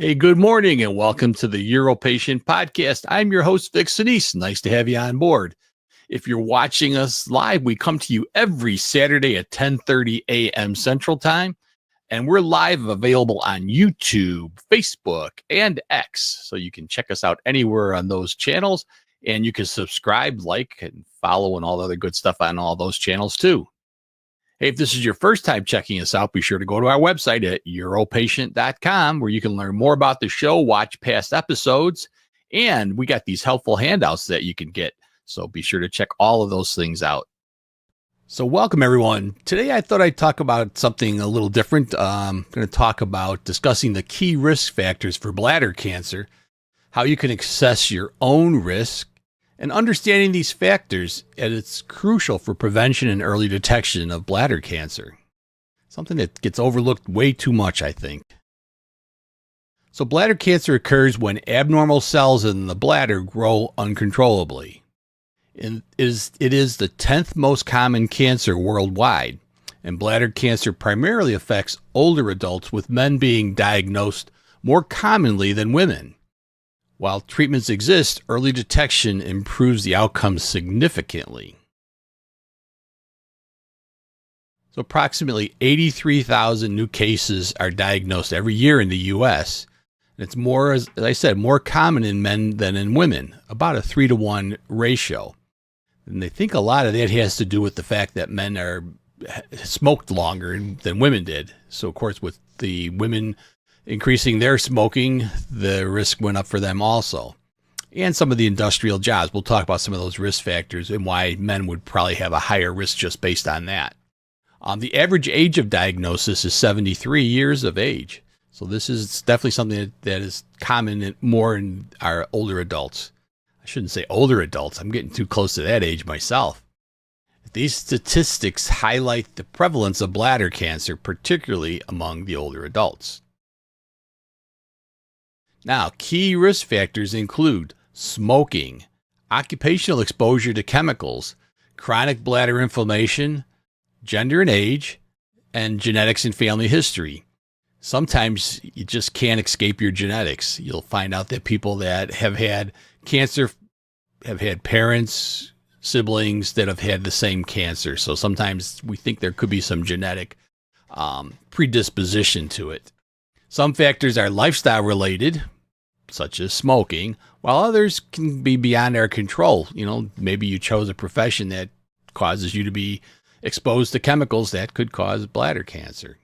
Hey, good morning and welcome to the UroPatient podcast. I'm your host, Vic Senese. Nice to have you on board. If you're watching us live, we come to you every Saturday at 10:30 a.m. Central Time, and we're live available on YouTube, Facebook, and X. So you can check us out anywhere on those channels, and you can subscribe, like, and follow, and all the other good stuff on all those channels too. Hey, if this is your first time checking us out, be sure to go to our website at UroPatient.com, where you can learn more about the show, watch past episodes, and we got these helpful handouts that you can get. So be sure to check all of those things out. So welcome, everyone. Today, I thought I'd talk about something a little different. I'm going to talk about discussing the key risk factors for bladder cancer, how you can assess your own risk, and understanding these factors, and it's crucial for prevention and early detection of bladder cancer. Something that gets overlooked way too much, I think. So bladder cancer occurs when abnormal cells in the bladder grow uncontrollably. And it is the 10th most common cancer worldwide. And bladder cancer primarily affects older adults, with men being diagnosed more commonly than women. While treatments exist, early detection improves the outcomes significantly. So approximately 83,000 new cases are diagnosed every year in the U.S. And it's more, as I said, more common in men than in women, about a 3-to-1 ratio. And they think a lot of that has to do with the fact that men are smoked longer than women did. So, of course, with the women increasing their smoking, the risk went up for them also. And some of the industrial jobs. We'll talk about some of those risk factors and why men would probably have a higher risk just based on that. The average age of diagnosis is 73 years of age. So this is definitely something that is common more in our older adults. I shouldn't say older adults. I'm getting too close to that age myself. These statistics highlight the prevalence of bladder cancer, particularly among the older adults. Now, key risk factors include smoking, occupational exposure to chemicals, chronic bladder inflammation, gender and age, and genetics and family history. Sometimes you just can't escape your genetics. You'll find out that people that have had cancer have had parents, siblings that have had the same cancer. So sometimes we think there could be some genetic predisposition to it. Some factors are lifestyle related, such as smoking, while others can be beyond our control. You know, maybe you chose a profession that causes you to be exposed to chemicals that could cause bladder cancer.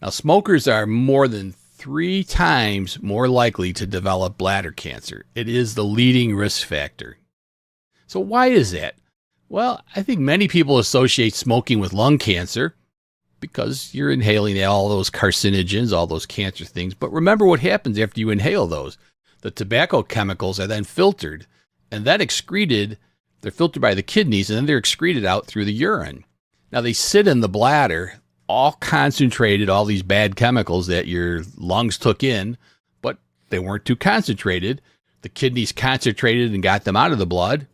Now, smokers are more than 3 times more likely to develop bladder cancer. It is the leading risk factor. So why is that? Well, I think many people associate smoking with lung cancer because you're inhaling all those carcinogens, all those cancer things. But remember what happens after you inhale those. The tobacco chemicals are then filtered and then excreted. They're filtered by the kidneys and then they're excreted out through the urine. Now they sit in the bladder, all concentrated, all these bad chemicals that your lungs took in, but they weren't too concentrated. The kidneys concentrated and got them out of the blood.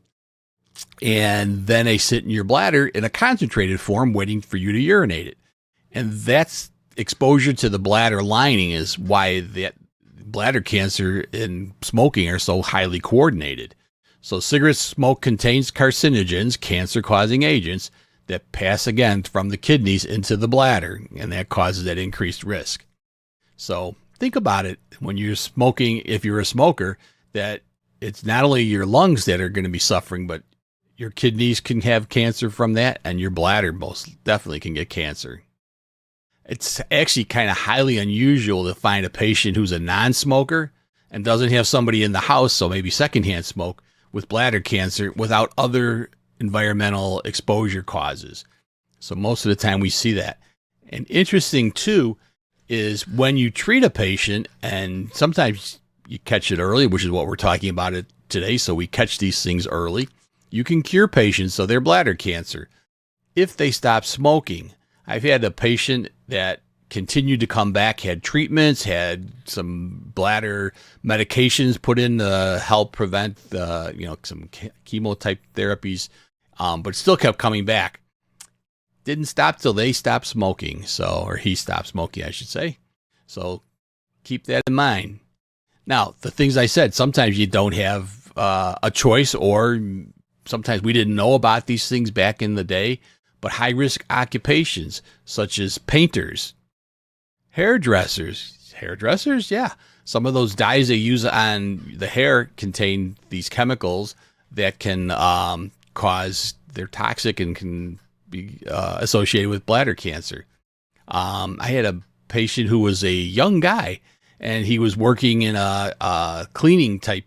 And then they sit in your bladder in a concentrated form waiting for you to urinate it. And that's exposure to the bladder lining is why that bladder cancer and smoking are so highly coordinated. So cigarette smoke contains carcinogens, cancer-causing agents, that pass again from the kidneys into the bladder, and that causes that increased risk. So think about it when you're smoking, if you're a smoker, that it's not only your lungs that are going to be suffering, but your kidneys can have cancer from that, and your bladder most definitely can get cancer. It's actually kind of highly unusual to find a patient who's a non-smoker and doesn't have somebody in the house, so maybe secondhand smoke, with bladder cancer without other environmental exposure causes. So most of the time we see that. And interesting too is when you treat a patient, and sometimes you catch it early, which is what we're talking about today. So we catch these things early. You can cure patients of their bladder cancer if they stop smoking. I've had a patient that continued to come back, had treatments, had some bladder medications put in to help prevent some chemo type therapies, but still kept coming back. Didn't stop till they stopped smoking. Or he stopped smoking, I should say. So keep that in mind. Now, the things I said, sometimes you don't have a choice, or sometimes we didn't know about these things back in the day, but high-risk occupations such as painters, hairdressers, yeah. Some of those dyes they use on the hair contain these chemicals that can they're toxic and can be associated with bladder cancer. I had a patient who was a young guy, and he was working in a cleaning type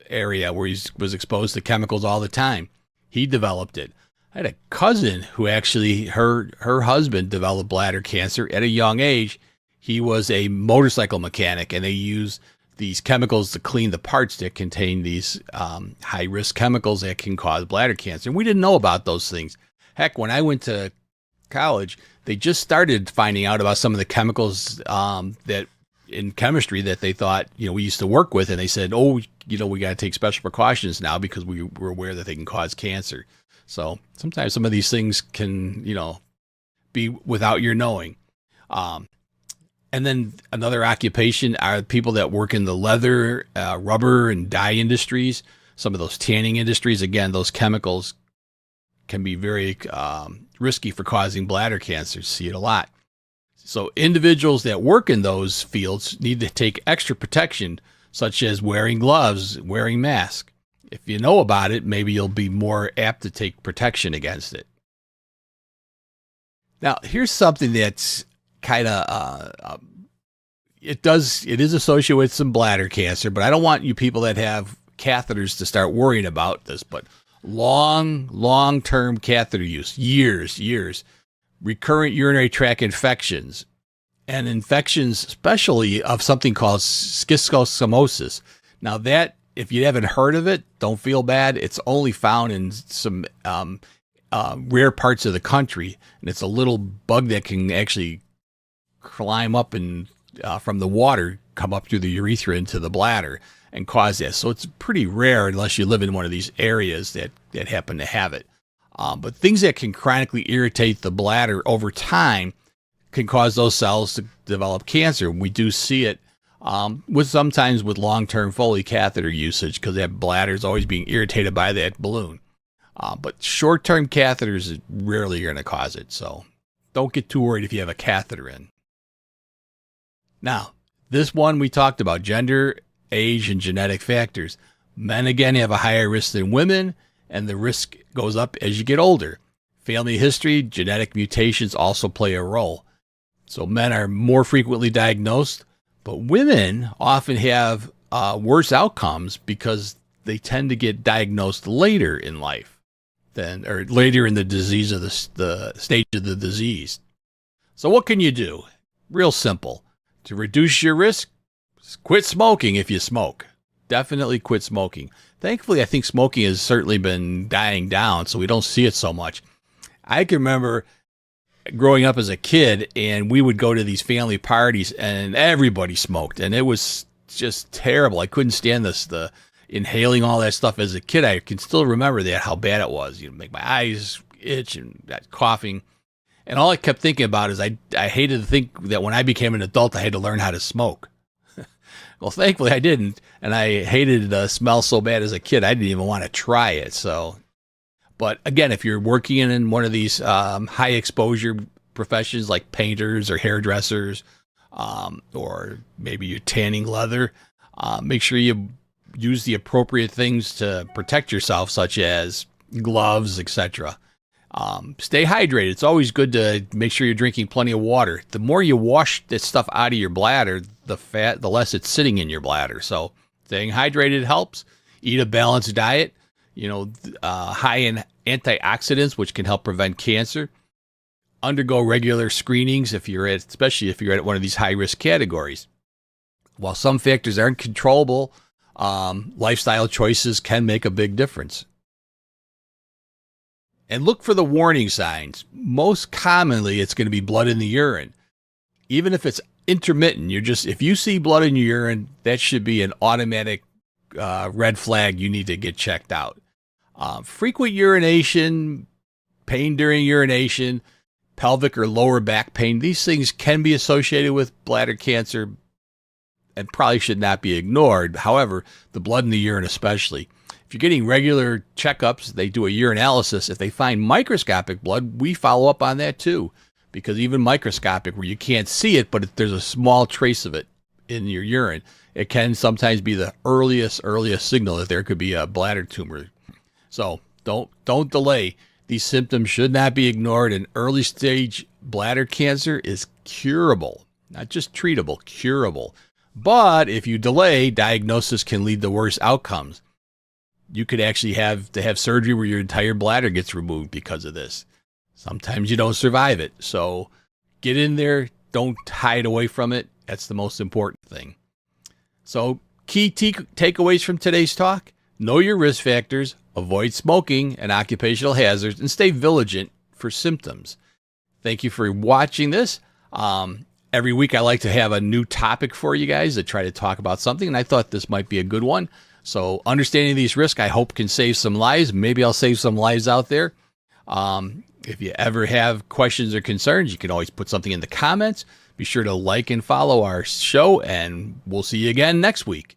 area where he was exposed to chemicals all the time. He developed it. I had a cousin who actually, her husband developed bladder cancer at a young age. He was a motorcycle mechanic, and they use these chemicals to clean the parts that contain these high-risk chemicals that can cause bladder cancer. And we didn't know about those things. Heck, when I went to college, they just started finding out about some of the chemicals that in chemistry that they thought, we used to work with. And they said, we got to take special precautions now because we're aware that they can cause cancer. So sometimes some of these things can, be without your knowing. And then another occupation are people that work in the leather, rubber, and dye industries. Some of those tanning industries, again, those chemicals can be very risky for causing bladder cancer. See it a lot. So individuals that work in those fields need to take extra protection, such as wearing gloves, wearing masks. If you know about it, maybe you'll be more apt to take protection against it. Now, here's something that's kind of, it is associated with some bladder cancer, but I don't want you people that have catheters to start worrying about this, but long-term catheter use, years, recurrent urinary tract infections, and infections especially of something called schistosomosis. Now that, if you haven't heard of it, don't feel bad. It's only found in some rare parts of the country, and it's a little bug that can actually climb up and from the water, come up through the urethra into the bladder and cause that. So it's pretty rare unless you live in one of these areas that happen to have it. But things that can chronically irritate the bladder over time can cause those cells to develop cancer. We do see it sometimes with long-term Foley catheter usage because that bladder is always being irritated by that balloon. But short-term catheters rarely are going to cause it. So don't get too worried if you have a catheter in. Now, this one we talked about, gender, age, and genetic factors. Men, again, have a higher risk than women, and the risk goes up as you get older. Family history, genetic mutations also play a role. So men are more frequently diagnosed, but women often have worse outcomes because they tend to get diagnosed later in life or later in the disease of the stage of the disease. So what can you do? Real simple. To reduce your risk, quit smoking if you smoke. Definitely quit smoking. Thankfully, I think smoking has certainly been dying down, so we don't see it so much. I can remember growing up as a kid, and we would go to these family parties, and everybody smoked, and it was just terrible. I couldn't stand the inhaling all that stuff as a kid. I can still remember that, how bad it was. Make my eyes itch and that coughing. And all I kept thinking about is I hated to think that when I became an adult, I had to learn how to smoke. Well, thankfully I didn't. And I hated the smell so bad as a kid, I didn't even want to try it. So, but again, if you're working in one of these high exposure professions like painters or hairdressers, or maybe you're tanning leather, make sure you use the appropriate things to protect yourself, such as gloves, etc. Stay hydrated. It's always good to make sure you're drinking plenty of water. The more you wash this stuff out of your bladder, the less it's sitting in your bladder. So staying hydrated helps. Eat a balanced diet, high in antioxidants, which can help prevent cancer. Undergo regular screenings especially if you're at one of these high risk categories. While some factors aren't controllable, lifestyle choices can make a big difference. And look for the warning signs. Most commonly, it's going to be blood in the urine. Even if it's intermittent, if you see blood in your urine, that should be an automatic red flag. You need to get checked out. Frequent urination, pain during urination, pelvic or lower back pain. These things can be associated with bladder cancer and probably should not be ignored. However, the blood in the urine especially. If you're getting regular checkups, they do a urinalysis. If they find microscopic blood, we follow up on that too. Because even microscopic, where you can't see it, but if there's a small trace of it in your urine, it can sometimes be the earliest signal that there could be a bladder tumor. So don't delay. These symptoms should not be ignored, and early stage bladder cancer is curable, not just treatable, curable. But if you delay, diagnosis can lead to worse outcomes. You could actually have to have surgery where your entire bladder gets removed because of this. Sometimes you don't survive it. So get in there. Don't hide away from it. That's the most important thing. So key takeaways from today's talk: know your risk factors, avoid smoking and occupational hazards, and stay vigilant for symptoms. Thank you for watching this. Every week I like to have a new topic for you guys to try to talk about something, and I thought this might be a good one. So understanding these risks, I hope, can save some lives. Maybe I'll save some lives out there. If you ever have questions or concerns, you can always put something in the comments. Be sure to like and follow our show, and we'll see you again next week.